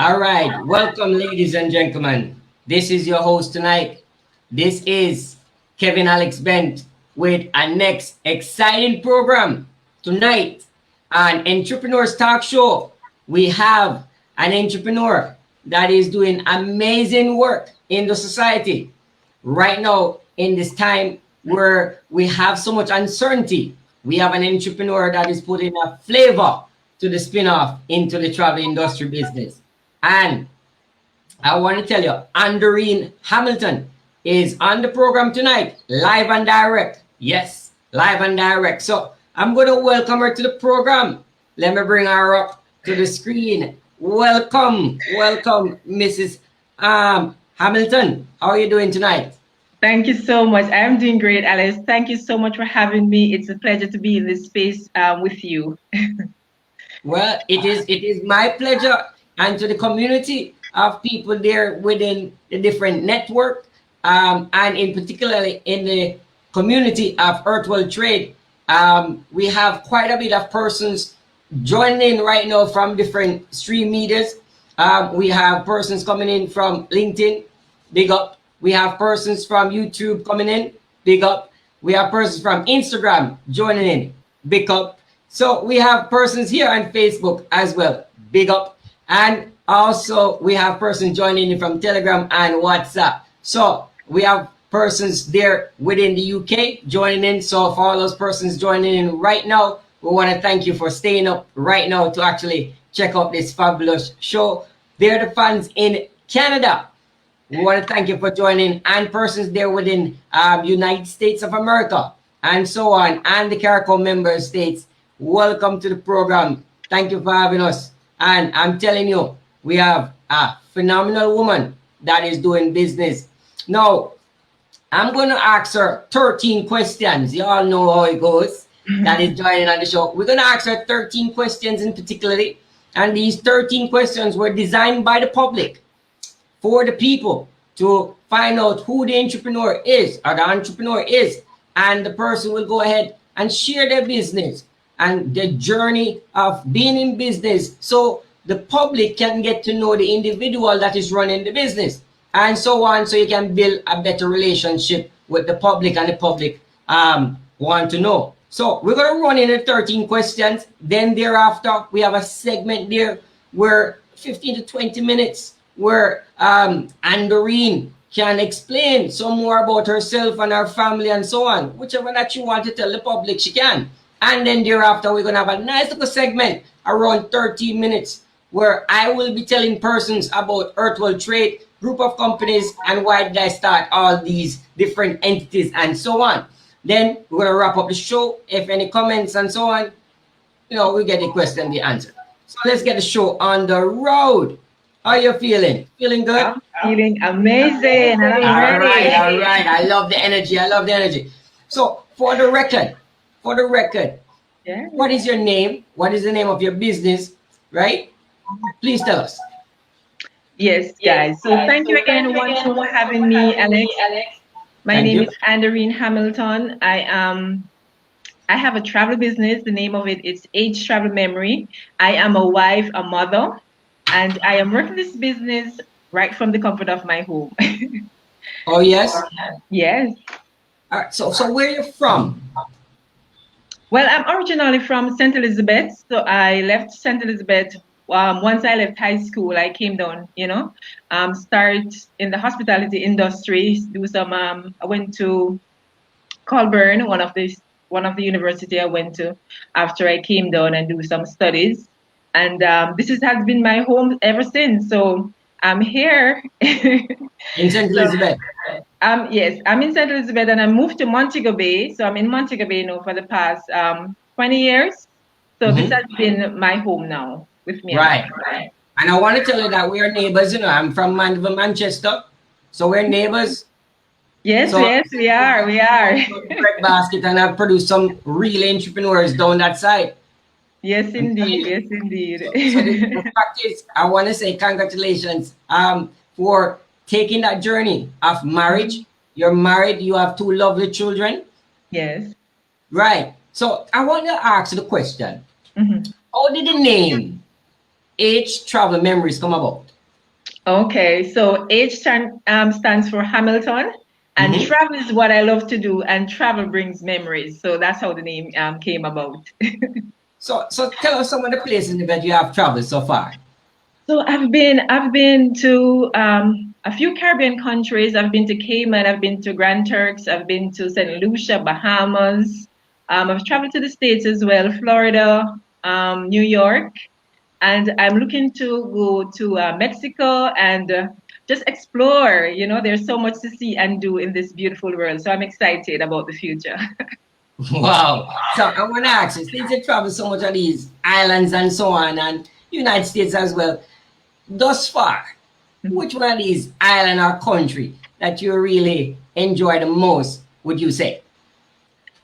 All right, welcome, ladies and gentlemen. This is your host tonight. This is Kevin Alex Bent with our next exciting program tonight, an entrepreneurs talk show. We have an entrepreneur that is doing amazing work in the society right now in this time where we have so much uncertainty. We have an entrepreneur that is putting a flavor to the spin-off into the travel industry business. And I want to tell you, Andorine Hamilton is on the program tonight, live and direct. Yes, live and direct. So I'm going to welcome her to the program. Let me bring her up to the screen. Welcome, Mrs. Hamilton. How are you doing tonight? Thank you so much. I'm doing great, Alice. Thank you so much for having me. It's a pleasure to be in this space with you. Well, it is my pleasure, and to the community of people there within the different network, and in particularly in the community of Earthworld Trade. We have quite a bit of persons joining in right now from different stream medias. We have persons coming in from LinkedIn, big up. We have persons from YouTube coming in, big up. We have persons from Instagram joining in, big up. So we have persons here on Facebook as well, big up. And also we have persons joining in from Telegram and WhatsApp. So we have persons there within the UK joining in. So for all those persons joining in right now, we want to thank you for staying up right now to actually check out this fabulous show. They're the fans in Canada. We want to thank you for joining, and persons there within United States of America and so on, and the CARICOM member states. Welcome to the program. Thank you for having us. And I'm telling you, we have a phenomenal woman that is doing business. Now, I'm going to ask her 13 questions. You all know how it goes. That is joining on the show. We're going to ask her 13 questions in particular. And these 13 questions were designed by the public for the people to find out who the entrepreneur is or the entrepreneur is. And the person will go ahead and share their business and the journey of being in business, so the public can get to know the individual that is running the business and so on, so you can build a better relationship with the public, and the public want to know. So we're going to run in the 13 questions. Then thereafter, we have a segment there where 15 to 20 minutes where Andorine can explain some more about herself and her family and so on. Whichever that you want to tell the public, she can. And then thereafter, we're going to have a nice little segment around 30 minutes where I will be telling persons about Earthworld Trade, group of companies, and why did I start all these different entities and so on. Then we're going to wrap up the show. If any comments and so on, we get the question and the answer. So let's get the show on the road. How are you feeling? Feeling good? I'm feeling amazing. All right. I love the energy. So for the record, yeah. What is your name? What is the name of your business? Right? Please tell us. Yes, guys. So thank you again once more for having me, Alex. My name is Andorine Hamilton. I have a travel business. The name of it is HTRAVELMEMORIES. I am a wife, a mother, and I am working this business right from the comfort of my home. Oh, yes? Yes. All right. So where are you from? Well, I'm originally from St. Elizabeth. So I left St. Elizabeth. Once I left high school, I came down, start in the hospitality industry, do some, I went to Colburn, one of the university I went to after I came down and do some studies. And this has been my home ever since. So I'm here. In St. Elizabeth? Yes, I'm in St. Elizabeth, and I moved to Montego Bay. So I'm in Montego Bay now for the past 20 years. So this has been my home now with me. Right. And I want to tell you that we are neighbors. I'm from Manchester. So we're neighbors. Yes, we are. Bread basket, and I've produced some real entrepreneurs down that side. Yes, indeed. So the fact is, I want to say congratulations for taking that journey of marriage. You're married, you have 2 lovely children. Yes. Right. So I want to ask the question, how did the name H Travel Memories come about? Okay, so stands for Hamilton, and Mm-hmm. travel is what I love to do, and travel brings memories. So that's how the name came about. So tell us some of the places that you have traveled so far. So I've been to a few Caribbean countries. I've been to Cayman, I've been to Grand Turks, I've been to St. Lucia, Bahamas. I've traveled to the States as well, Florida, New York, and I'm looking to go to Mexico and just explore. There's so much to see and do in this beautiful world. So I'm excited about the future. Wow. So I want to ask you, since you travel so much of these islands and so on, and United States as well, thus far, which one of these island or country that you really enjoy the most, would you say?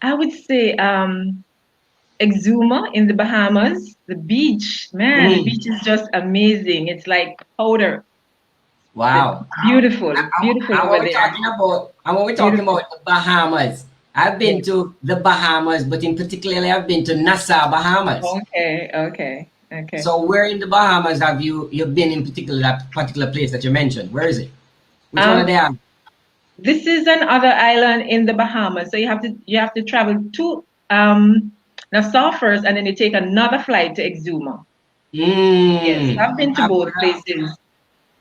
I would say Exuma in the Bahamas. The beach, man, the Mm, beach is just amazing. It's like powder. wow. Beautiful, beautiful And over when we're there. talking about, and when we're talking Beautiful. about the Bahamas, I've Yeah. been to the Bahamas, but in particularly I've been to Nassau, Bahamas. Okay, okay, okay. So where in the Bahamas have you've been in particular that particular place that you mentioned? Where is it? Which one of Um, them? this is another island in the Bahamas. So you have to travel to Nassau first, and then you take another flight to Exuma. Yes, Mm. I've been to both places.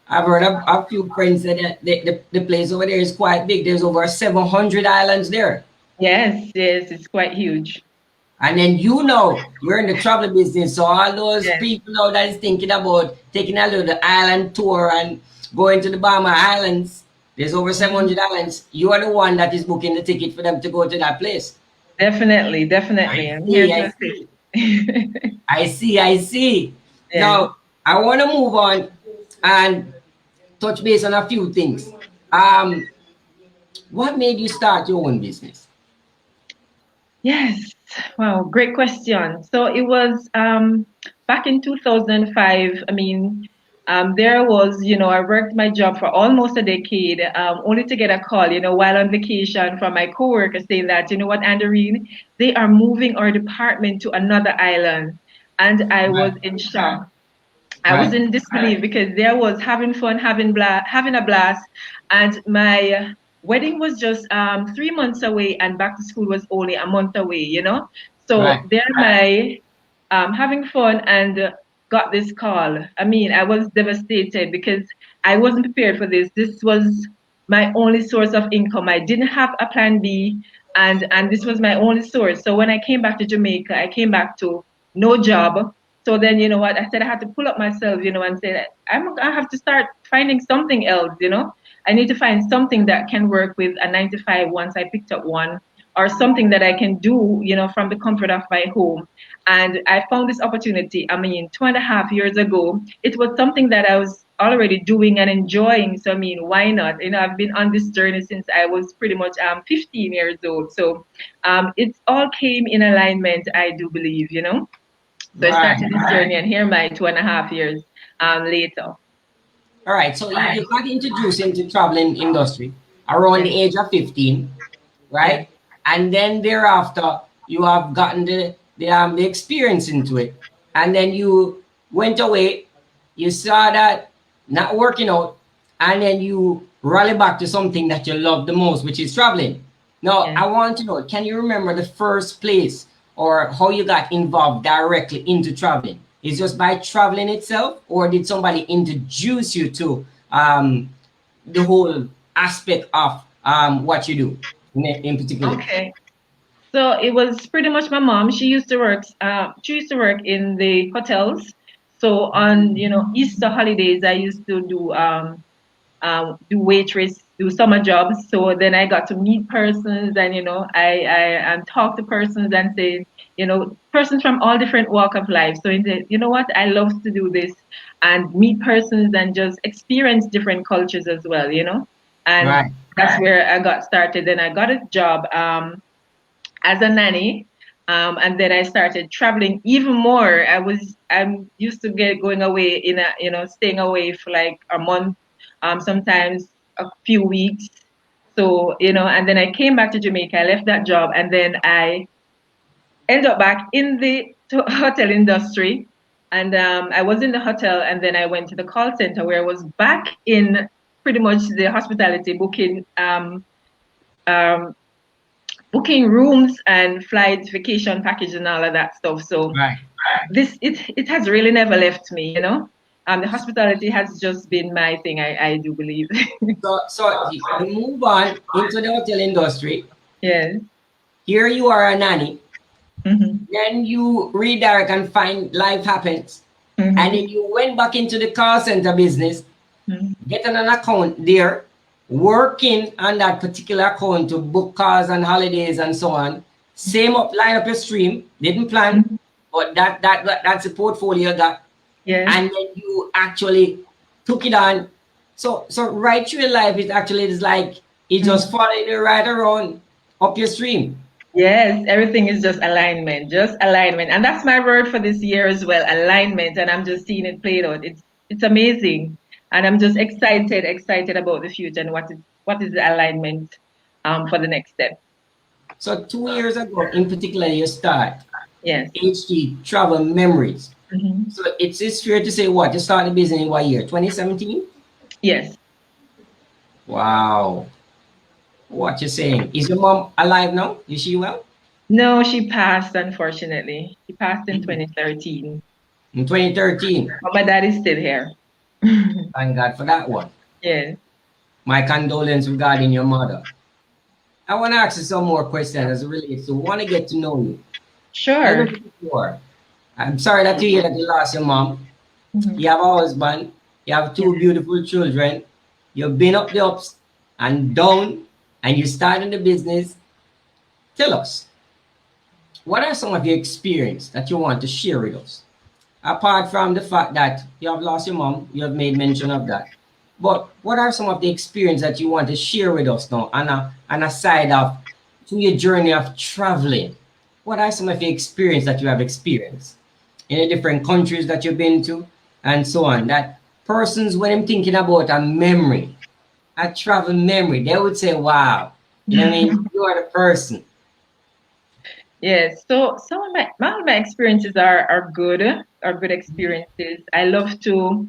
I've heard a few friends say that the place over there is quite big. There's over 700 islands there. Yes, yes, it's quite huge. And then you're in the travel business, so all those Yes. people now that is thinking about taking a little island tour and going to the Bahama Islands, there's over Mhm. 700 islands. You are the one that is booking the ticket for them to go to that place. Definitely, I definitely. I'm here see, to I assist. see, I see. Yeah. Now, I want to move on and touch base on a few things. Um, what made you start your own business? Yes. Wow, great question. So it was back in 2005. I mean, there was, I worked my job for almost a decade, only to get a call, while on vacation from my coworker saying that, you know what, Andorine, they are moving our department to another island. And I was Right, in shock. I was right, in disbelief because there was having fun, having a blast, and my wedding was just 3 months away, and back to school was only a month away. So right. there, my having fun and got this call. I mean, I was devastated because I wasn't prepared for this. This was my only source of income. I didn't have a plan B, and this was my only source. So when I came back to Jamaica, I came back to no job. So then, you know what? I said I had to pull up myself, and say that I have to start finding something else. I need to find something that can work with a 9 to 5 once I picked up one, or something that I can do, from the comfort of my home. And I found this opportunity. I mean, 2.5 years ago, it was something that I was already doing and enjoying. So I mean, why not? I've been on this journey since I was pretty much 15 years old. So it all came in alignment, I do believe. So I Right. started this journey, and here my 2.5 years later. All right. So you got introduced into traveling industry around Yeah, the age of 15, yeah, right? And then thereafter, you have gotten the experience into it. And then you went away, you saw that not working out, and then you rally back to something that you love the most, which is traveling. Now, yeah. I want to know, can you remember the first place or how you got involved directly into traveling? Is just by traveling itself, or did somebody introduce you to the whole aspect of what you do in particular? Okay. So it was pretty much my mom. She used to work in the hotels. So on Easter holidays, I used to do waitress, do summer jobs. So then I got to meet persons, and I talk to persons and say, persons from all different walk of life. So you know what, I love to do this and meet persons and just experience different cultures as well. And Right. that's where I got started. Then I got a job as a nanny. And then I started traveling even more. I'm used to going away staying away for like a month, sometimes a few weeks. So, and then I came back to Jamaica. I left that job, and then I ended up back in the hotel industry. And I was in the hotel, and then I went to the call center where I was back in pretty much the hospitality, booking rooms and flights, vacation package, and all of that stuff. So Right. it has really never left me, you know. The hospitality has just been my thing, I do believe. So you move on into the hotel industry. Yes. Here you are a nanny. Mm-hmm. Then you redirect and find life happens. Mm-hmm. And then you went back into the call center business, getting an account there, working on that particular account to book cars and holidays and so on. Same up, line up your stream, didn't plan, but that's the portfolio you got. Yes. And then you actually took it on. So right through your life, it actually is like it just followed you right around up your stream. Yes, everything is just alignment. And that's my word for this year as well, alignment. And I'm just seeing it played out. It's amazing. And I'm just excited about the future and what is the alignment for the next step. So 2 years ago, in particular, you start Yes. HT Travel Memories. So it's fair to say what? You started the business in what year? 2017? Yes. Wow. What you saying? Is your mom alive now? Is she well? No, she passed, unfortunately. She passed in 2013. In 2013. But my dad is still here. Thank God for that one. Yes. My condolences regarding your mother. I want to ask you some more questions as it relates to want to get to know you. Sure. I'm sorry that you hear that you lost your mom. You have a husband. You have two beautiful children. You've been up the ups and down, and you started the business. Tell us, what are some of your experience that you want to share with us? Apart from the fact that you have lost your mom, you have made mention of that. But what are some of the experience that you want to share with us now on a side of to your journey of traveling? What are some of the experience that you have experienced in the different countries that you've been to and so on? That persons, when I'm thinking about a memory, a travel memory, they would say, wow, you know what I mean? You are the person. Yes, so some of my experiences are good experiences. I love to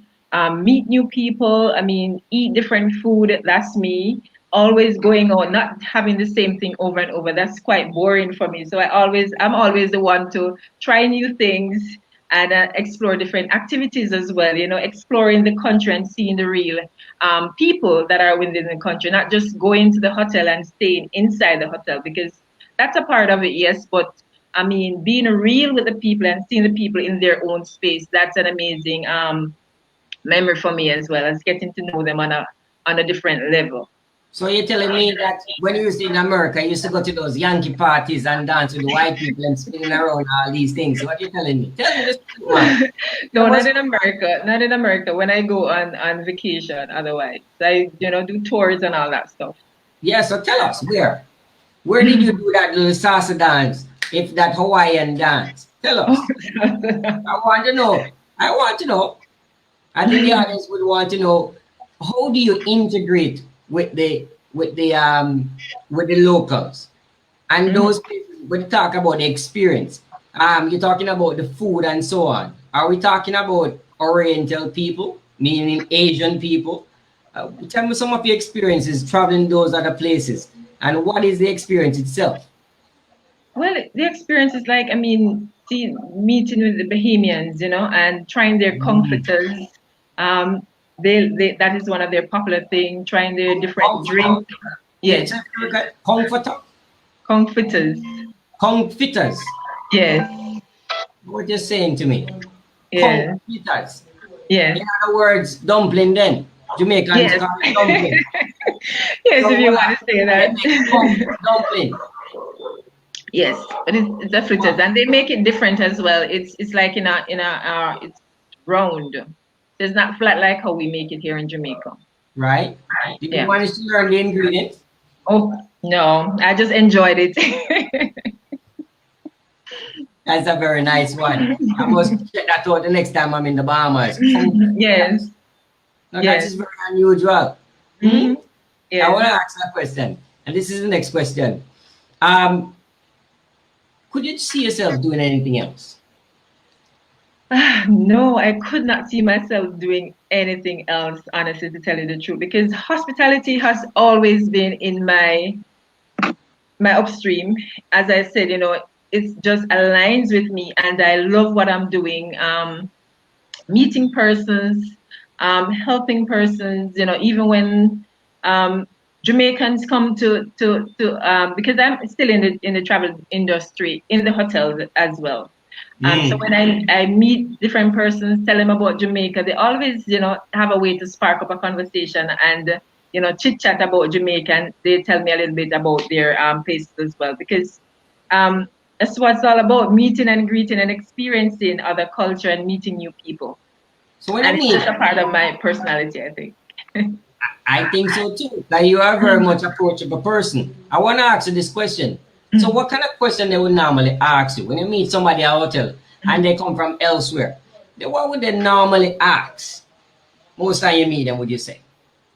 meet new people. I mean, eat different food. That's me. Always going out, not having the same thing over and over. That's quite boring for me. So I'm always the one to try new things and explore different activities as well. You know, exploring the country and seeing the real people that are within the country, not just going to the hotel and staying inside the hotel because that's a part of it, yes, but I mean, being real with the people and seeing the people in their own space, that's an amazing memory for me as well as getting to know them on a different level. So you're telling me that when you used in America, you used to go to those Yankee parties and dance with the white people and spinning around all these things. What are you telling me? Tell me this. No, not in America. Not in America. When I go on vacation, otherwise, I do tours and all that stuff. Yeah, so tell us where. Where did you do that little salsa dance? If that Hawaiian dance, tell us. I want to know. I want to know. I think the audience would want to know. How do you integrate with the locals and those places? When you talk about the experience, you're talking about the food and so on. Are we talking about Oriental people, meaning Asian people? Tell me some of your experiences traveling those other places. And what is the experience itself? Well, the experience is like, I mean, meeting with the Bahamians, and trying their comforters. That is one of their popular things, trying their different drinks. Yes. Comforter? Comforters. Comforters? Yes. What you're saying to me? Yeah. Comforters? Yes. In other words, dumpling then. Jamaicans call it dumpling. Yes, so if you want to say that. Dumpling. Yes, but it's the fritters, and they make it different as well. It's like it's round. It's not flat like how we make it here in Jamaica. Right. Did you manage to learn the ingredients? Oh no, I just enjoyed it. That's a very nice one. I must check that out the next time I'm in the Bahamas. Yes. No, that is very unusual. Mm-hmm. Yeah. I want to ask that question, and this is the next question. Could you see yourself doing anything else? No, I could not see myself doing anything else, honestly, to tell you the truth, because hospitality has always been in my upstream. As I said, it just aligns with me, and I love what I'm doing. Meeting persons, helping persons, even when Jamaicans come to because I'm still in the travel industry, in the hotels as well. So when I meet different persons, tell them about Jamaica, they always, have a way to spark up a conversation and, chit chat about Jamaica, and they tell me a little bit about their places as well, because that's what it's all about, meeting and greeting and experiencing other culture and meeting new people. So when I And it's mean, just a part of my personality, I think. I think so too. That you are very much approachable person. I want to ask you this question. So what kind of question they would normally ask you when you meet somebody at a hotel and they come from elsewhere? What would they normally ask? Most time you meet them, would you say?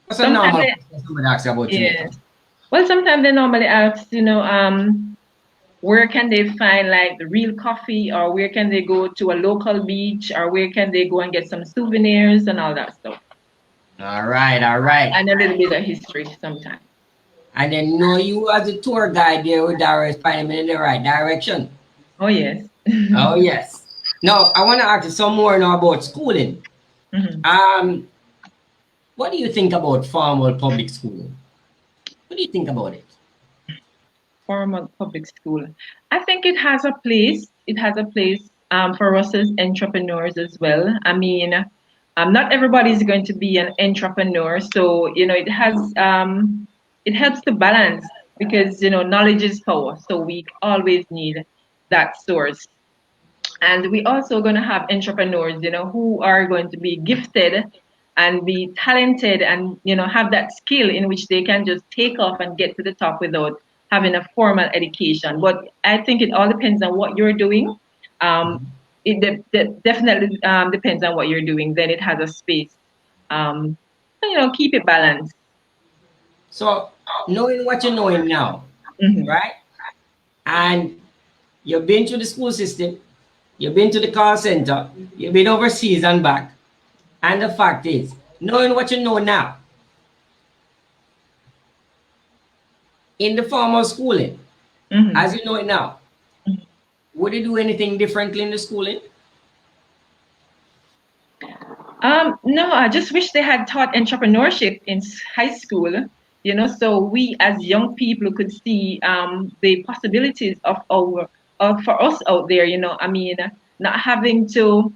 What's a Sometimes normal they, question somebody asks you about Jamaica? yeah. Well, sometimes they normally ask, where can they find like the real coffee, or where can they go to a local beach, or where can they go and get some souvenirs and all that stuff, All right, all right. and a little bit of history sometimes. And then know you as a tour guide there would direct find them in the right direction. Oh yes. Oh yes. Now I want to ask you some more now about schooling. Mhm. Um, what do you think about formal public schooling? What do you think about it? Formal public school. I think it has a place. It has a place for us as entrepreneurs as well. I mean, not everybody is going to be an entrepreneur, so it helps to balance, because knowledge is power. So we always need that source. And we also going to have entrepreneurs, who are going to be gifted and be talented and, have that skill in which they can just take off and get to the top without having a formal education. But I think it all depends on what you're doing. Um, it definitely depends on what you're doing. Then it has a space. Um, keep it balanced. So knowing what you're knowing now, Hmm. right? And you've been to the school system, you've been to the call center, you've been overseas and back. And the fact is, knowing what you know now, in the formal schooling, Hmm. as you know it now, would you do anything differently in the schooling? No, I just wish they had taught entrepreneurship in high school, so we as young people could see the possibilities of for us out there, I mean, not having to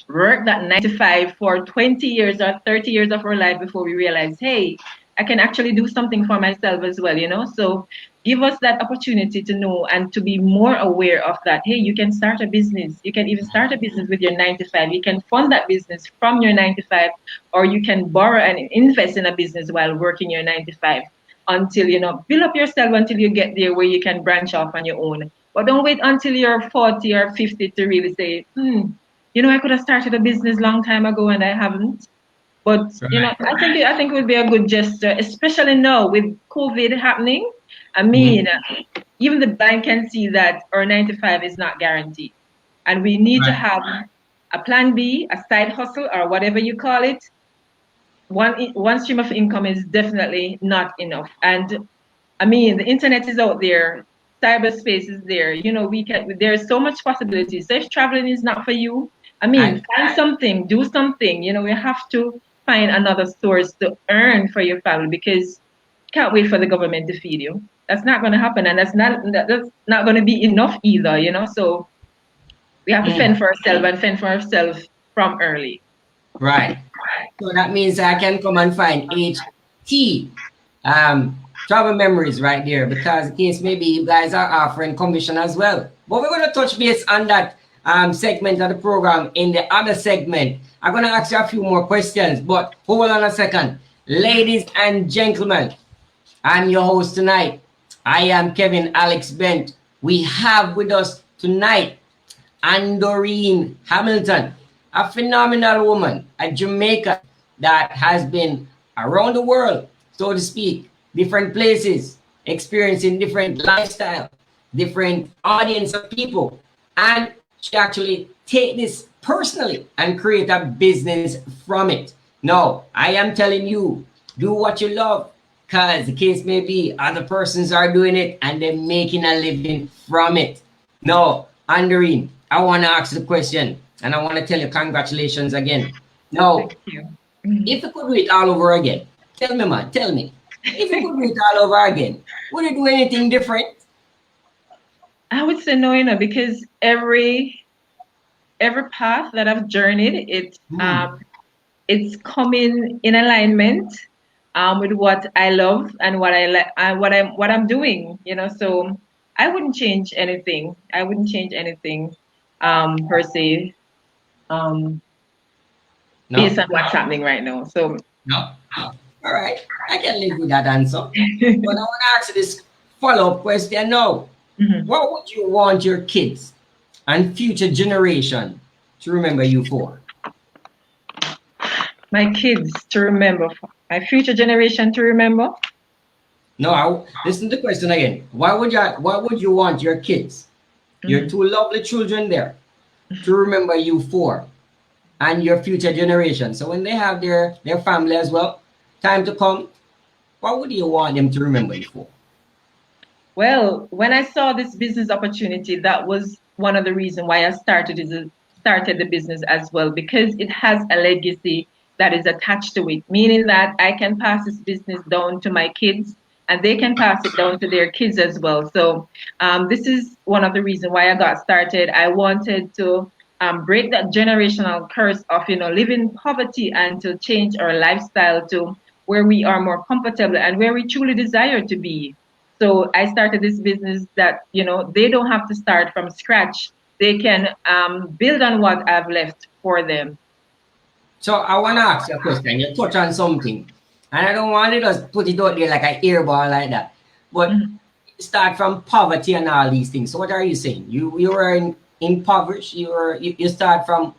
work that 9 to 5 for 20 years or 30 years of our life before we realize, hey, I can actually do something for myself as well, So give us that opportunity to know and to be more aware of that. Hey, you can start a business. You can even start a business with your 9 to 5. You can fund that business from your 9 to 5, or you can borrow and invest in a business while working your 9 to 5 until, build up yourself until you get there where you can branch off on your own. But don't wait until you're 40 or 50 to really say, I could have started a business long time ago and I haven't. But Right. I think it would be a good gesture, especially now with COVID happening. I Mhm. mean, even the bank can see that our 9 to 5 is not guaranteed, and we need to Right. have a plan B, a side hustle, or whatever you call it. One stream of income is definitely not enough. And I mean, the internet is out there, cyberspace is there. There's so much possibilities. So if traveling is not for you, I mean, And find something, do something. We have to find another source to earn for your family, because you can't wait for the government to feed you. That's not going to happen, and that's not going to be enough either. So we have to mm, fend for ourselves and fend for ourselves from early. right. So that means I can come and find HT travel memories right there, because in case maybe you guys are offering commission as well. But we're going to touch base on that segment of the program in the other segment. I'm going to ask you a few more questions, but hold on a second. Ladies and gentlemen, I'm your host tonight. I am Kevin Alex Bent. We have with us tonight Andorine Hamilton, a phenomenal woman, a Jamaican that has been around the world, so to speak, different places, experiencing different lifestyle, different audience of people. And she actually take this personally and create a business from it. No, I am telling you, do what you love, because the case may be other persons are doing it and they're making a living from it. No, Andorine, I want to ask the question and I want to tell you congratulations again. No, Thank you. if you could do it all over again, tell me, man, tell me. If you could do it all over again, would you do anything different? I would say no, because every path that I've journeyed, it's coming in alignment with what I love and what I like, what I'm doing. So I wouldn't change anything. I wouldn't change anything per se, No? based on what's happening right now. So No? All right. I can live with that answer. But I want to ask you this follow-up question now. What would you want your kids and future generation to remember you for? my kids to remember, my future generation to remember. No, listen to the question again. What would you want your kids, your two lovely children there, to remember you for, and your future generation? So when they have their family as well, time to come, what would you want them to remember you for? Well, when I saw this business opportunity, that was one of the reasons why I started the business as well, because it has a legacy that is attached to it, meaning that I can pass this business down to my kids and they can pass it down to their kids as well. So this is one of the reasons why I got started. I wanted to break that generational curse of living in poverty and to change our lifestyle to where we are more comfortable and where we truly desire to be. So I started this business that they don't have to start from scratch. They can build on what I've left for them. So I want to ask you a question. You touch on something, and I don't want to just put it out there like an airball like that. But start from poverty and all these things. So what are you saying? You were impoverished. You start from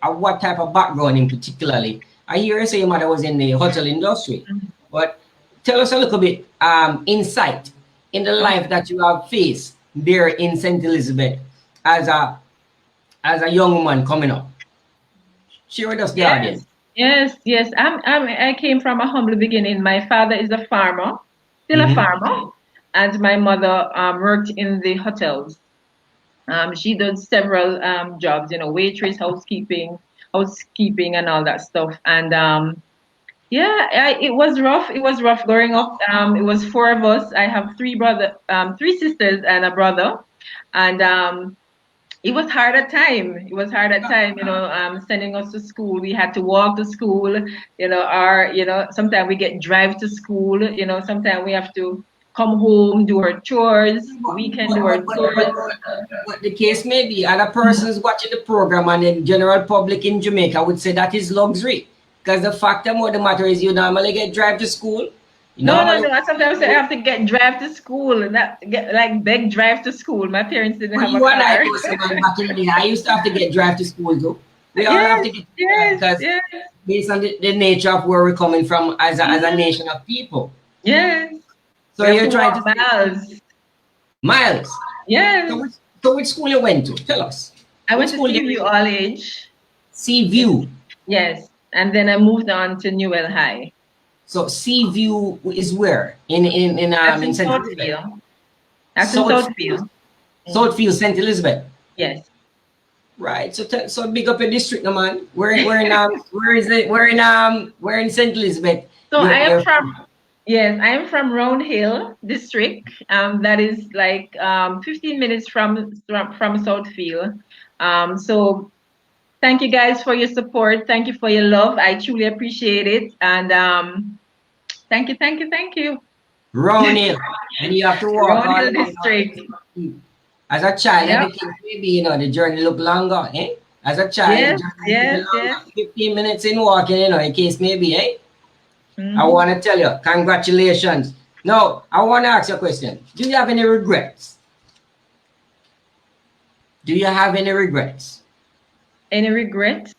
what type of background in particularly? I hear you say your mother was in the hotel industry, but tell us a little bit insight in the life that you have faced there in St. Elizabeth as a young woman coming up. Share with us the audience. Yes. I came from a humble beginning. My father is a farmer, still a farmer, and my mother worked in the hotels. She does several jobs, waitress, housekeeping, and all that stuff. And it was rough. It was rough growing up. It was four of us. I have three sisters and a brother, and it was hard at time. Sending us to school. We had to walk to school, or sometimes we get drive to school. Sometimes we have to come home, do our chores. We can do our chores. What the case may be, other persons watching the program and the general public in Jamaica would say that is luxury. Because the fact of the matter is, you normally get drive to school. No. Sometimes I have to get drive to school and beg drive to school. My parents didn't have a car. Back in the day, I used to have to get drive to school too. We all have to get because based on the nature of where we're coming from as a nation of people. Yes. So you're trying to miles. Yes. So which school you went to? Tell us. I went to Seaview All Age. Seaview. Yes. And then I moved on to Newell High. So Seaview is where? In St. Elizabeth? That's in Southfield. Southfield, St. Elizabeth. Yes. Right. So big up your district, no, man. Where is it? We're in St. Elizabeth. So I am from Round Hill district. That is like 15 minutes from Southfield. So thank you guys for your support. Thank you for your love. I truly appreciate it. And thank you. Round Hill. And you have to walk Round Hill district. As a child, maybe the journey look longer, eh? As a child, yes. 15 minutes in walking, in case maybe, eh? I want to tell you, congratulations. Now, I want to ask you a question. Do you have any regrets? Any regrets?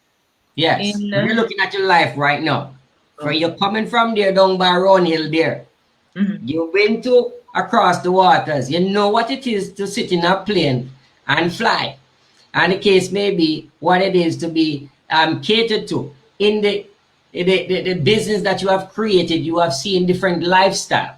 Yes. You're looking at your life right now. Where you're coming from there down by Round Hill there. You've been across the waters. You know what it is to sit in a plane and fly. and the case may be what it is to be catered to in the business that you have created. You have seen different lifestyle,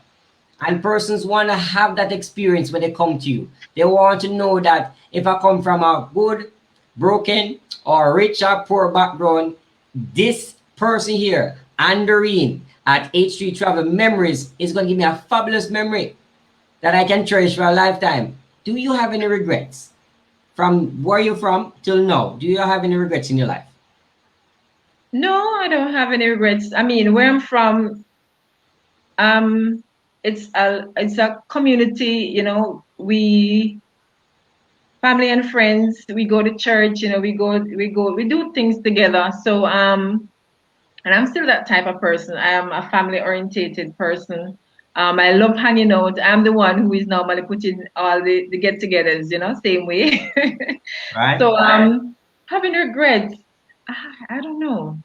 and persons want to have that experience when they come to you. They want to know that if I come from a good, broken, or rich or poor background, this person here, Andorine at H3 Travel Memories, is going to give me a fabulous memory that I can cherish for a lifetime. Do you have any regrets from where you're from till now? Do you have any regrets in your life? No, I don't have any regrets. I mean, where I'm from, it's a community, we family and friends, we go to church, we do things together. So and I'm still that type of person. I am a family orientated person. I love hanging out. I'm the one who is normally putting all the get-togethers, same way. Right. So having regrets, I don't know.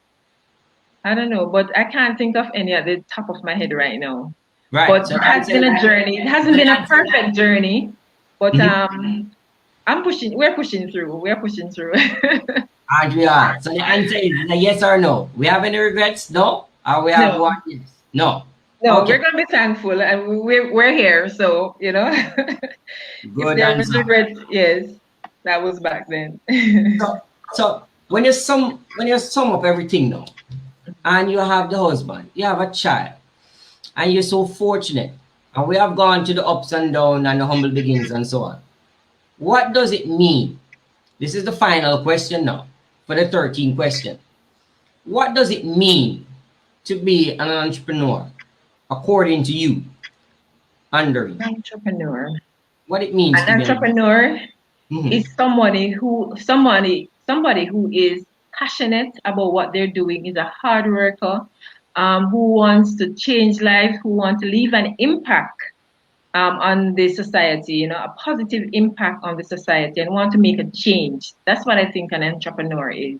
I don't know, but I can't think of any at the top of my head right now. Right. But So it has been a journey. It hasn't been a perfect journey, but we're pushing through. We're pushing through. And we are. So the answer is a yes or no. We have any regrets? No. Or we have No. one yes? No. No, Okay. we're gonna be thankful, and we're here. So Good if there was answer. regrets, yes, that was back then. So when you sum up everything now, and you have the husband, you have a child, and you're so fortunate, and we have gone to the ups and downs and the humble beginnings and so on. What does it mean? This is the final question now for the 13th question. What does it mean to be an entrepreneur, according to you, Andorine? Entrepreneur. What it means An to be entrepreneur is somebody who is passionate about what they're doing, is a hard worker, who wants to change life, who wants to leave an impact on the society, a positive impact on the society, and want to make a change. That's what I think an entrepreneur is.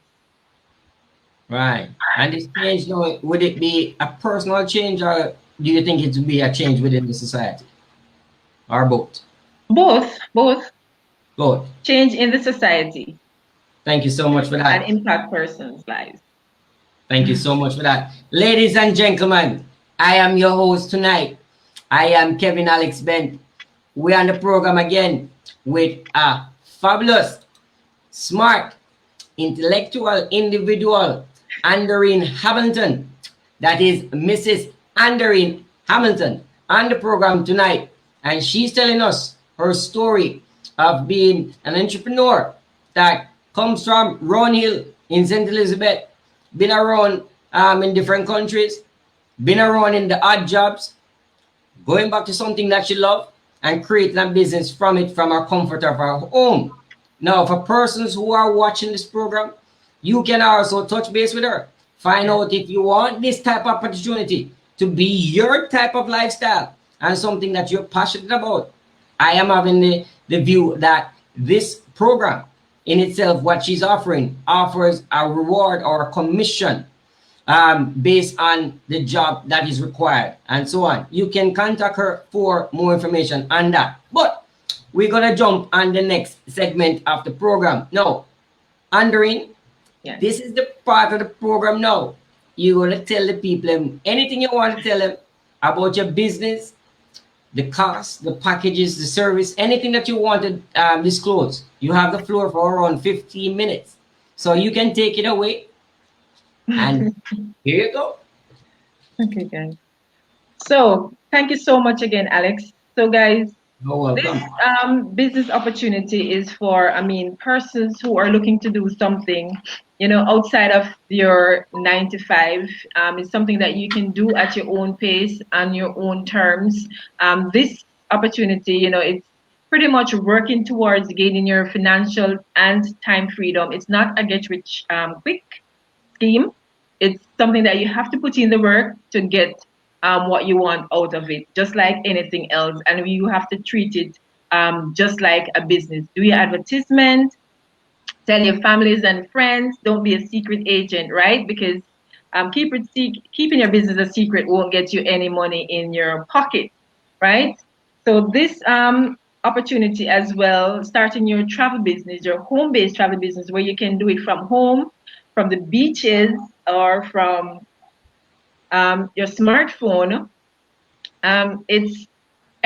Right. And this change, now, would it be a personal change, or do you think it would be a change within the society? Or both? Both. Both. Change in the society. Thank you so much for that. And impact persons' lives. Thank you so much for that. Ladies and gentlemen, I am your host tonight. I am Kevin Alex Bent. We're on the program again with a fabulous, smart, intellectual individual, Andorine Hamilton. That is Mrs. Andorine Hamilton on the program tonight. And she's telling us her story of being an entrepreneur that comes from Roan Hill in St. Elizabeth, been around in different countries, been around in the odd jobs, going back to something that she loves and creating a business from it, from our comfort of our home. Now, for persons who are watching this program, you can also touch base with her. Find out if you want this type of opportunity to be your type of lifestyle and something that you're passionate about. I am having the view that this program in itself, what she's offering, offers a reward or a commission based on the job that is required and so on. You can contact her for more information on that. But we're going to jump on the next segment of the program. Now, Andorine, this is the part of the program now. You're going to tell the people anything you want to tell them about your business, the cost, the packages, the service, anything that you want to disclose. You have the floor for around 15 minutes. So you can take it away. And here you go. Okay, guys. So thank you so much again, Alex. So guys, this business opportunity is for, persons who are looking to do something, outside of your 9 to 5. It's something that you can do at your own pace and your own terms. This opportunity, it's pretty much working towards gaining your financial and time freedom. It's not a get rich quick scheme. It's something that you have to put in the work to get what you want out of it, just like anything else. And you have to treat it just like a business. Do your advertisement, tell your families and friends, don't be a secret agent, right? Because keeping your business a secret won't get you any money in your pocket, right? So this opportunity as well, starting your travel business, your home-based travel business, where you can do it from home, from the beaches, or from your smartphone. It's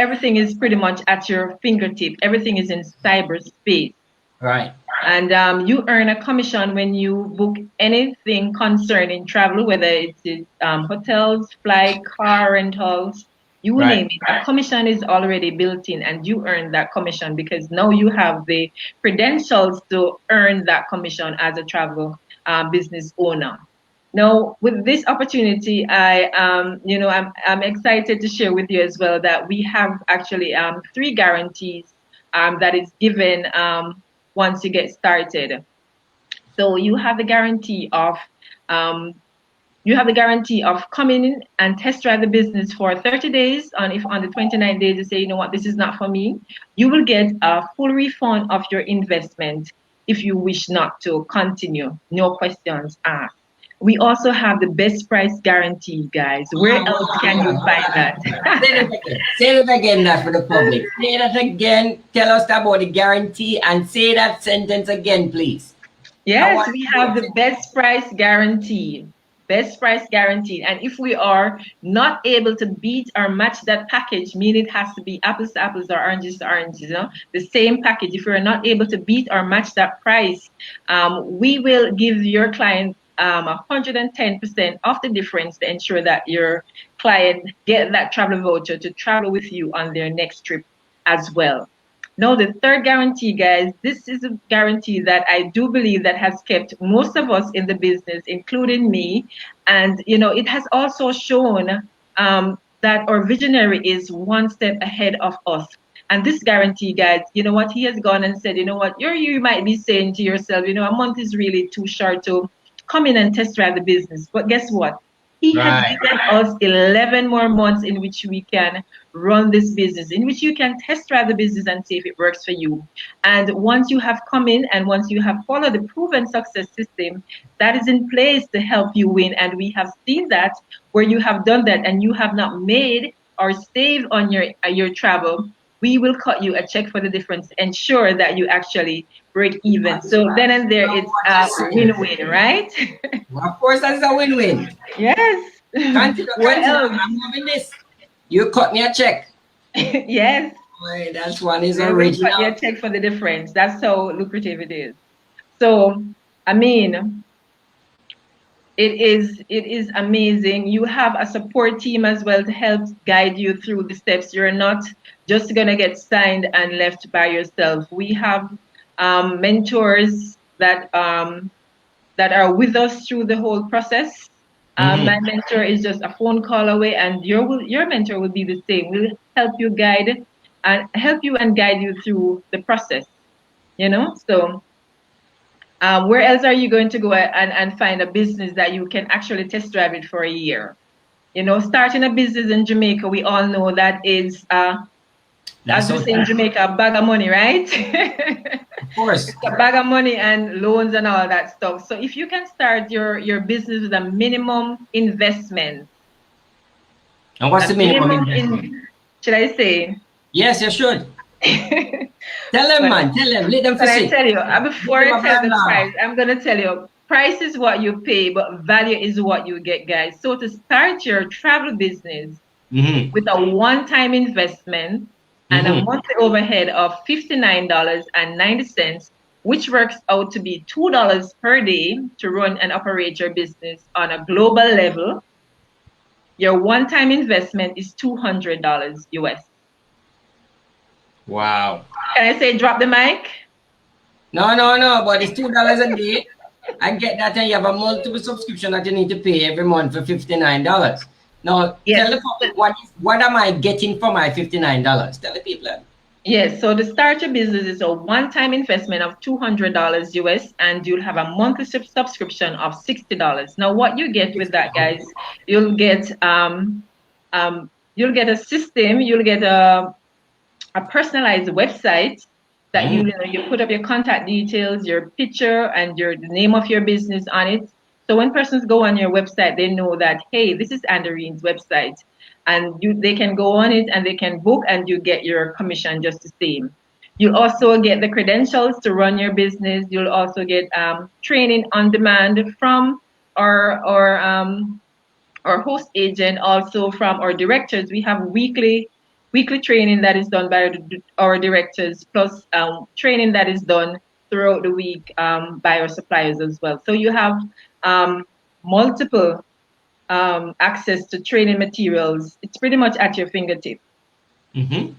everything is pretty much at your fingertip. Everything is in cyberspace. Right. And you earn a commission when you book anything concerning travel, whether it's hotels, flight, car rentals, you Right. name it. A commission is already built in, and you earn that commission because now you have the credentials to earn that commission as a travel business owner. Now, with this opportunity, I'm excited to share with you as well that we have actually three guarantees that is given once you get started. So um, you have the guarantee of coming in and test drive the business for 30 days. And if on the 29th day you say, you know what, this is not for me, you will get a full refund of your investment if you wish not to continue. No questions asked. We also have the best price guarantee, guys. Where else can you find that? Say that again. Say that again, that for the public. Say that again. Tell us about the guarantee and say that sentence again, please. Yes, we have the best price guarantee. Best price guaranteed. And if we are not able to beat or match that package, meaning it has to be apples to apples or oranges to oranges, the same package. If we're not able to beat or match that price, we will give your client 110% of the difference to ensure that your client get that travel voucher to travel with you on their next trip as well. Now, the third guarantee, guys, this is a guarantee that I do believe that has kept most of us in the business, including me. And, it has also shown that our visionary is one step ahead of us. And this guarantee, guys, you know what? He has gone and said, you know what? You might be saying to yourself, a month is really too short to come in and test drive the business. But guess what? He has given us 11 more months in which we can run this business, in which you can test drive the business and see if it works for you. And once you have come in and once you have followed the proven success system that is in place to help you win, and we have seen that where you have done that and you have not made or saved on your travel, we will cut you a check for the difference, ensure that you actually break even. So then and there, it's a win-win, right? Of course, that's a win-win. Yes. Continue. I'm loving this. You cut me a check. Yes. Boy, that one is original. Cut you a check for the difference. That's how lucrative it is. So, I mean, it is amazing. You have a support team as well to help guide you through the steps. You're not just gonna get signed and left by yourself. We have mentors that are with us through the whole process. My mentor is just a phone call away, and your mentor will be the same. We'll help you and guide you through the process. So. Where else are you going to go and find a business that you can actually test drive it for a year? Starting a business in Jamaica, we all know that is, as we say in Jamaica, a bag of money, right? Of course. It's a bag of money and loans and all that stuff. So if you can start your business with a minimum investment. And what's the minimum investment? Should I say? Yes, you should. Tell them, man. Tell them. Let them I tell you, before I tell the price, I'm going to tell you, price is what you pay, but value is what you get, guys. So to start your travel business with a one-time investment and a monthly overhead of $59.90, which works out to be $2 per day to run and operate your business on a global level, your one-time investment is $200 US. Wow. Can I say drop the mic? No, but it's $2 a day. I get that, and you have a multiple subscription that you need to pay every month for $59. Now, tell the public what am I getting for my $59? Tell the people. Yes, so to start your business is a one-time investment of $200 US, and you'll have a monthly subscription of $60. Now, what you get with that, guys, you'll get a system, you'll get a personalized website that you put up your contact details, your picture, and the name of your business on it. So when persons go on your website, they know that, hey, this is Andorine's website. and they can go on it and they can book, and you get your commission just the same. You also get the credentials to run your business. You'll also get training on demand from our host agent, also from our directors. We have weekly training that is done by our directors, plus training that is done throughout the week by our suppliers as well. So you have multiple access to training materials. It's pretty much at your fingertip. Mm-hmm.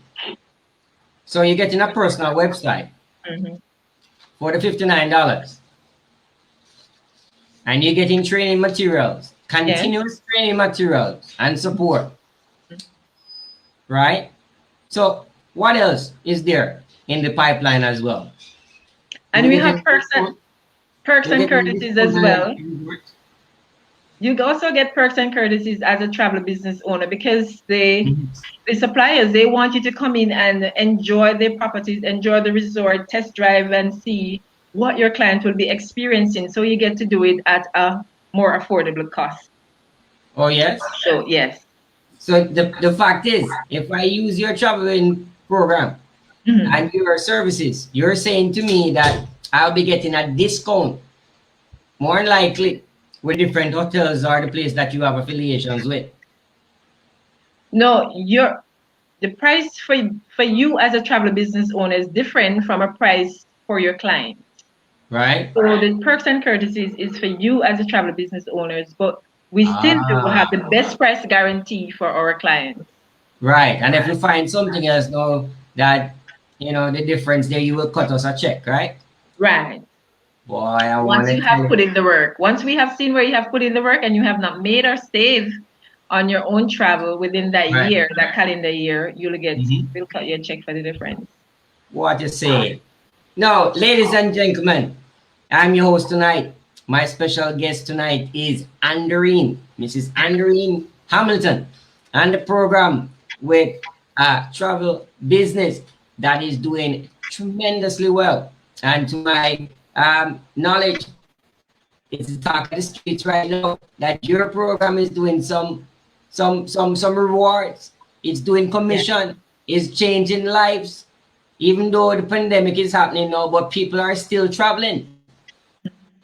So you're getting a personal website for the $59. And you're getting training materials, continuous training materials and support. Right? So what else is there in the pipeline as well? And we have perks and courtesies as well. You also get perks and courtesies as a travel business owner, because the suppliers, they want you to come in and enjoy their properties, enjoy the resort, test drive, and see what your client will be experiencing. So you get to do it at a more affordable cost. Oh, yes? So, yes. So the fact is, if I use your traveling program and your services, you're saying to me that I'll be getting a discount, more likely, with different hotels or the place that you have affiliations with. No, the price for you as a travel business owner is different from a price for your client. Right. So the perks and courtesies is for you as a travel business owners, but we still do have the best price guarantee for our clients. Right. And if you find something else, know that, you know, the difference there, you will cut us a check, right? Right. Boy, once you have put in the work, once we have seen where you have put in the work and you have not made or saved on your own travel within that year, that calendar year, you'll get, we'll cut you a check for the difference. What you say? Now, ladies and gentlemen, I'm your host tonight. My special guest tonight is Andorine, Mrs. Andorine Hamilton, and the program with a travel business that is doing tremendously well. And to my knowledge, it's the talk of the streets right now that your program is doing some rewards. It's doing commission. It's changing lives. Even though the pandemic is happening now, but people are still traveling.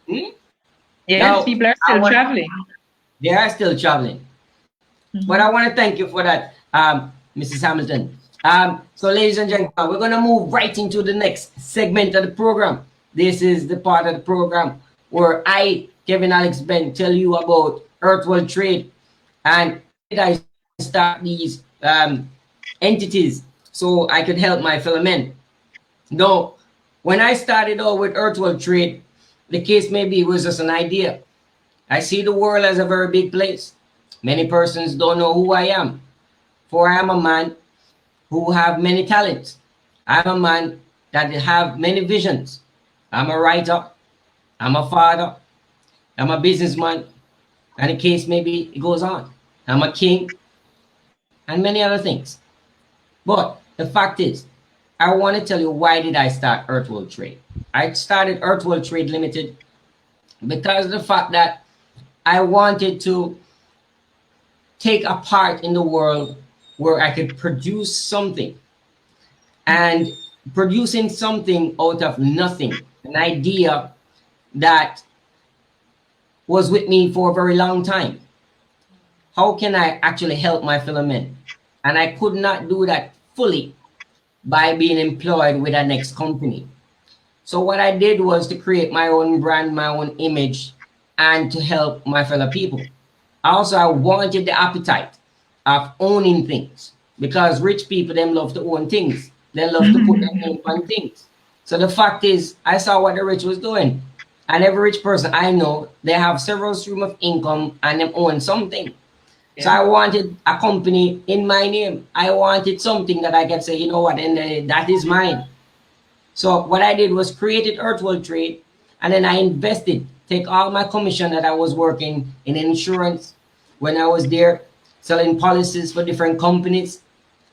Yes, now, people are still traveling. They are still traveling. But I want to thank you for that, Mrs. Hamilton. So, ladies and gentlemen, we're going to move right into the next segment of the program. This is the part of the program where I, Kevin Alex Ben, tell you about Earth World Trade and I start these entities so I could help my fellow men. Now, when I started out with Earth World Trade, the case maybe was just an idea. I see the world as a very big place. Many persons don't know who I am, for I am a man who have many talents. I'm a man that have many visions. I'm a writer, I'm a father, I'm a businessman, and the case maybe it goes on. I'm a king, and many other things. But the fact is, I want to tell you why did I start Earth World Trade. I started Earth World Trade Limited because of the fact that I wanted to take a part in the world where I could produce something. And producing something out of nothing, an idea that was with me for a very long time. How can I actually help my fellow men? And I could not do that fully by being employed with a next company. So what I did was to create my own brand, my own image, and to help my fellow people. Also, I wanted the appetite of owning things, because rich people, them love to own things. They love to put their name on things. So the fact is, I saw what the rich was doing. And every rich person I know, they have several streams of income and they own something. Yeah. So I wanted a company in my name. I wanted something that I could say, you know what, and that is mine. So what I did was created Earth World Trade, and then I invested, take all my commission that I was working in insurance when I was there, selling policies for different companies,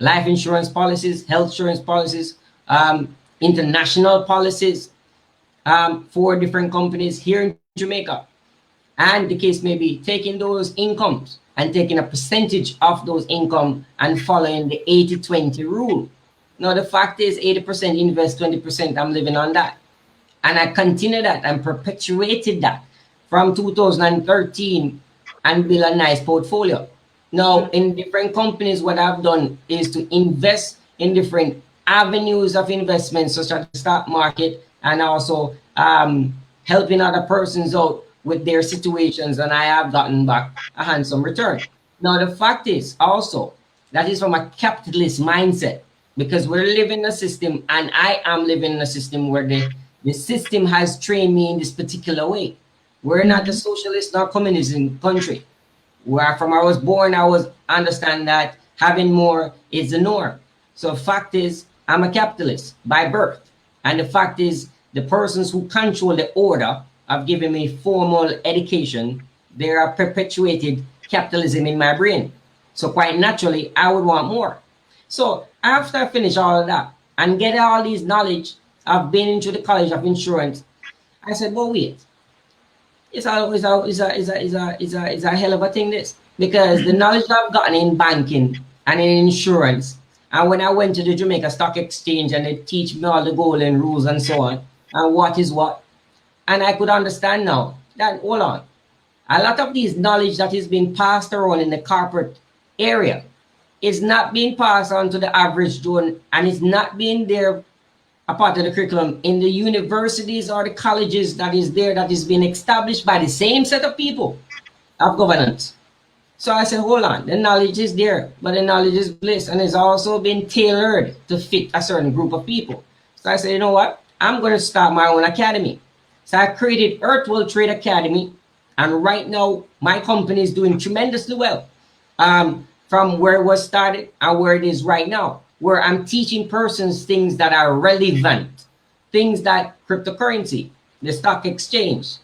life insurance policies, health insurance policies, international policies for different companies here in Jamaica. And the case may be taking those incomes and taking a percentage of those income and following the 80-20 rule. Now, the fact is 80% invest, 20% I'm living on that. And I continue that and perpetuated that from 2013 and build a nice portfolio. Now, in different companies, what I've done is to invest in different avenues of investment, such as the stock market, and also helping other persons out with their situations, and I have gotten back a handsome return. Now, the fact is also that is from a capitalist mindset, because we're living in a system, and I am living in a system where the system has trained me in this particular way. We're not a socialist nor communist country. Where from I was born, I was understand that having more is the norm. So fact is, I'm a capitalist by birth. And the fact is, the persons who control the order of giving me formal education, they are perpetuated capitalism in my brain. So quite naturally, I would want more. So after I finish all of that and get all these knowledge, I've been into the College of Insurance. I said, well, wait. It's a hell of a thing, this. Because the knowledge that I've gotten in banking and in insurance, and when I went to the Jamaica Stock Exchange and they teach me all the golden rules and so on, and what is what, and I could understand now that, hold on, a lot of these knowledge that is being passed around in the corporate area is not being passed on to the average Joe, and it's not being there a part of the curriculum in the universities or the colleges that is there, that is being established by the same set of people of governance. So I said, hold on, the knowledge is there, but the knowledge is bliss, and it's also been tailored to fit a certain group of people. So I said, you know what? I'm going to start my own academy. So I created Earthworld Trade Academy, and right now my company is doing tremendously well from where it was started and where it is right now, where I'm teaching persons things that are relevant, things that cryptocurrency, the stock exchange,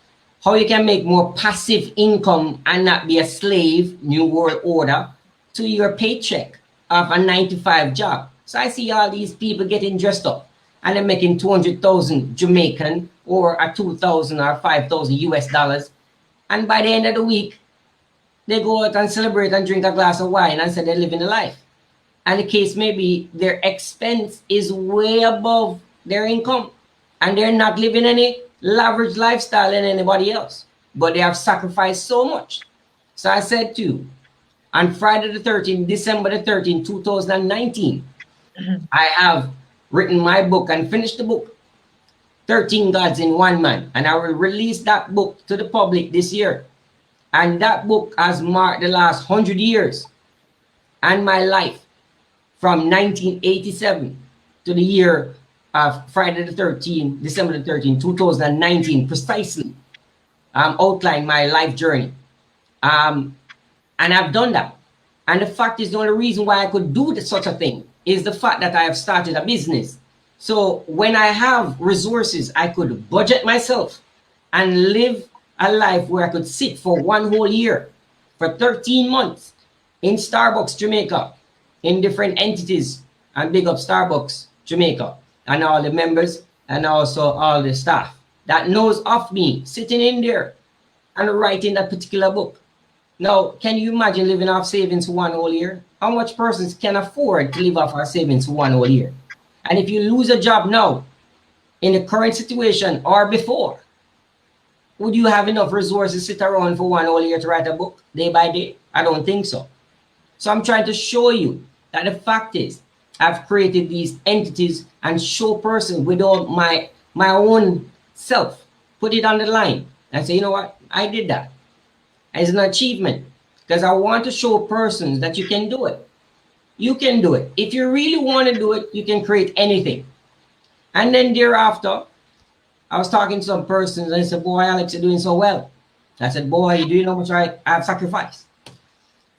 how you can make more passive income and not be a slave, New World Order, to your paycheck of a 9-to-5 job. So I see all these people getting dressed up and they're making 200,000 Jamaican or a 2,000 or 5,000 US dollars. And by the end of the week, they go out and celebrate and drink a glass of wine and say they're living a life. And the case may be their expense is way above their income, and they're not living any lavish lifestyle than anybody else, but they have sacrificed so much. So I said to you, on Friday the 13th, December the 13th, 2019, I have written my book and finished the book, 13 Gods in One Man, and I will release that book to the public this year. And that book has marked the last 100 years and my life, from 1987 to the year of Friday the 13th, December the 13th, 2019, precisely, outline my life journey. And I've done that. And the fact is, the only reason why I could do such a thing is the fact that I have started a business. So when I have resources, I could budget myself and live a life where I could sit for one whole year, for 13 months, in Starbucks, Jamaica, in different entities, and big up Starbucks Jamaica and all the members and also all the staff that knows of me, sitting in there and writing that particular book. Now, can you imagine living off savings for one whole year? How much persons can afford to live off our savings for one whole year? And if you lose a job now, in the current situation or before, would you have enough resources to sit around for one whole year to write a book day by day? I don't think so. So I'm trying to show you that the fact is, I've created these entities and show persons without my own self, put it on the line and say, you know what, I did that. It's an achievement, because I want to show persons that you can do it. You can do it. If you really want to do it, you can create anything. And then thereafter, I was talking to some persons and they said, boy, Alex, you're doing so well. I said, boy, you do know how much I've sacrificed.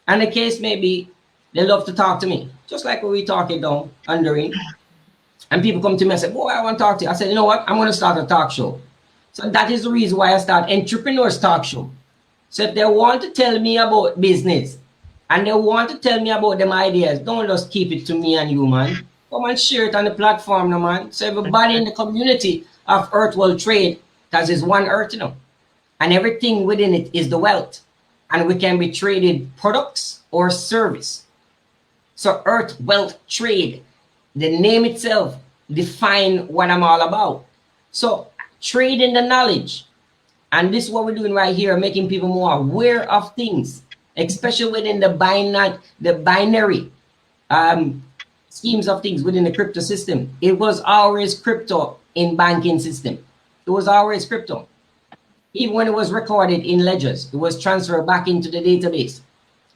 And the case may be, they love to talk to me, just like when we talking down, Andorine. And people come to me and say, boy, I want to talk to you. I said, you know what? I'm going to start a talk show. So that is the reason why I start Entrepreneurs Talk Show. So if they want to tell me about business and they want to tell me about them ideas, don't just keep it to me and you, man. Come and share it on the platform, no, man. So everybody in the community of Earthworld Trade, because it's one earth, you know, and everything within it is the wealth. and we can be traded products or service. So earth wealth trade, the name itself define what I'm all about. So trading the knowledge, and this is what we're doing right here, making people more aware of things, especially within the binary schemes of things within the crypto system. It was always crypto in banking system. It was always crypto. Even when it was recorded in ledgers, it was transferred back into the database.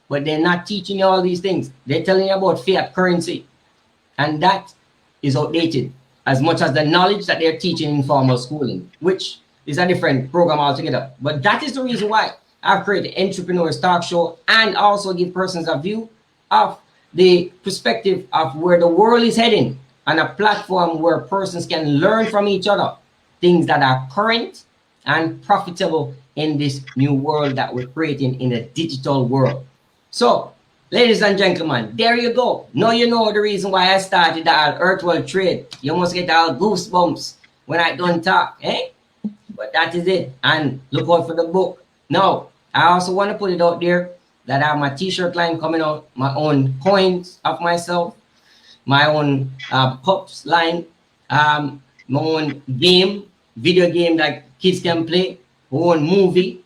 But they're not teaching you all these things. They're telling you about fiat currency. And that is outdated as much as the knowledge that they're teaching in formal schooling, which is a different program altogether. But that is the reason why I've created Entrepreneurs Talk Show, and also give persons a view of the perspective of where the world is heading, and a platform where persons can learn from each other things that are current and profitable in this new world that we're creating in a digital world. So, ladies and gentlemen, there you go. Now you know the reason why I started that Earth World Trade. You must get all goosebumps when I don't talk, eh? But that is it. And look out for the book. Now, I also want to put it out there that I have my t-shirt line coming out, my own coins of myself, my own cups line, my own video game that kids can play, my own movie,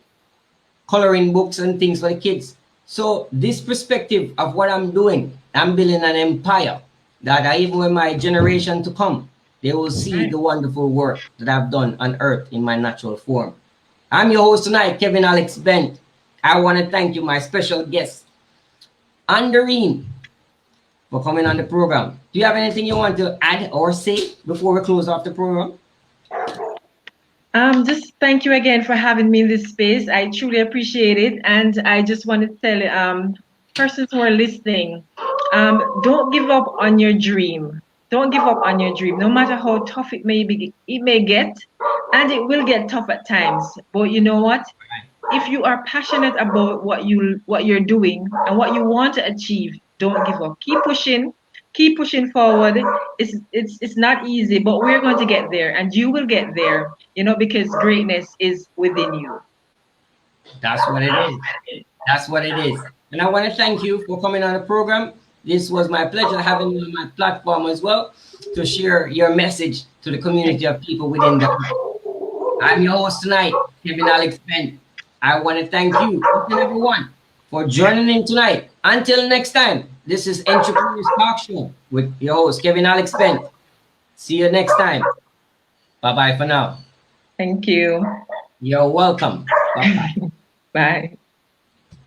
coloring books and things for the kids. So this perspective of what I'm doing, I'm building an empire that even when my generation to come, they will see the wonderful work that I've done on earth in my natural form. I'm your host tonight, Kevin Alex Bent. I want to thank you, my special guest, Andorine, for coming on the program. Do you have anything you want to add or say before we close off the program? Just thank you again for having me in this space. I truly appreciate it. And I just want to tell persons who are listening, don't give up on your dream. Don't give up on your dream, no matter how tough it may get, and it will get tough at times. But you know what? If you are passionate about what you're doing and what you want to achieve, don't give up. Keep pushing forward. It's not easy, but we're going to get there, and you will get there, because greatness is within you. That's what it is. That's what it is. And I want to thank you for coming on the program. This was my pleasure having you on my platform as well to share your message to the community of people within the. I'm your host tonight, Kevin Alex Bent. I want to thank you, each and everyone, for joining in tonight. Until next time, this is Entrepreneurs Talk Show with your host, Kevin Alex Bent. See you next time. Bye-bye for now. Thank you. You're welcome. Bye-bye. Bye.